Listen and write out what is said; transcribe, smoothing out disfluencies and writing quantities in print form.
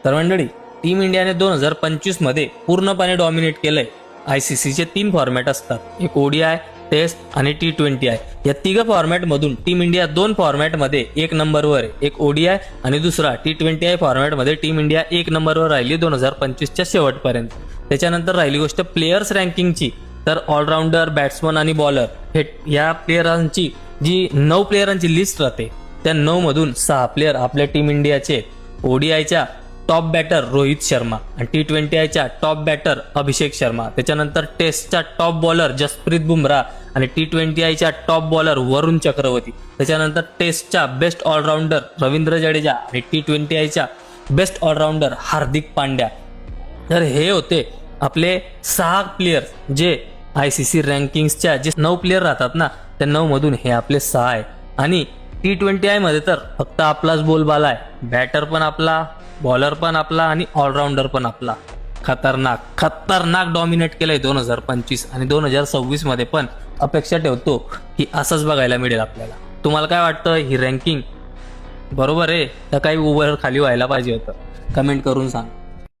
तर मंडळी, टीम इंडियाने 2025 मध्ये पूर्णपणे डॉमिनेट केलंय. ICCचे 3 फॉर्मॅट असतात, एक ODI, टेस्ट आणि T20 आहे. या तिघ फॉर्मॅटमधून टीम इंडिया 2 फॉर्मॅटमध्ये 1 नंबरवर आहे. एक ODI आणि दुसरा T20 फॉर्मॅटमध्ये टीम इंडिया 1 नंबरवर राहिली 2025च्या शेवटपर्यंत. त्याच्यानंतर राहिली गोष्ट प्लेयर्स रँकिंगची. तर ऑलराऊंडर, बॅट्समन आणि बॉलर हे या प्लेयरांची जी 9 प्लेयरांची लिस्ट राहते, त्या 9 मधून 6 प्लेयर आपल्या टीम इंडियाचे ODIच्या टॉप बॅटर रोहित शर्मा आणि T20च्या टॉप बॅटर अभिषेक शर्मा, त्याच्यानंतर टेस्टचा टॉप बॉलर जसप्रीत बुमराह आणि T20च्या टॉप बॉलर वरुण चक्रवर्ती, त्याच्यानंतर टेस्टचा बेस्ट ऑलराऊंडर रवींद्र जडेजा आणि T20च्या बेस्ट ऑलराऊंडर हार्दिक पांड्या. तर हे होते आपले 6 प्लेयर्स जे ICC रँकिंग्सच्या जे 9 प्लेयर राहतात ना, त्या 9 मधून हे आपले 6 आहे. आणि T20 मध्ये तर फक्त आपलाच बोलबाला आहे, बॅटर पण आपला, बॉलर पण आपला आणि ऑलराऊंडर पण आपला. खतरनाक डॉमिनेट केलंय 2025 आणि 2026 मध्ये पण अपेक्षा ठेवतो की असंच बघायला मिळेल आपल्याला. तुम्हाला काय वाटतं, ही रँकिंग बरोबर आहे का काही वर खाली व्हायला पाहिजे होतं? कमेंट करून सांग.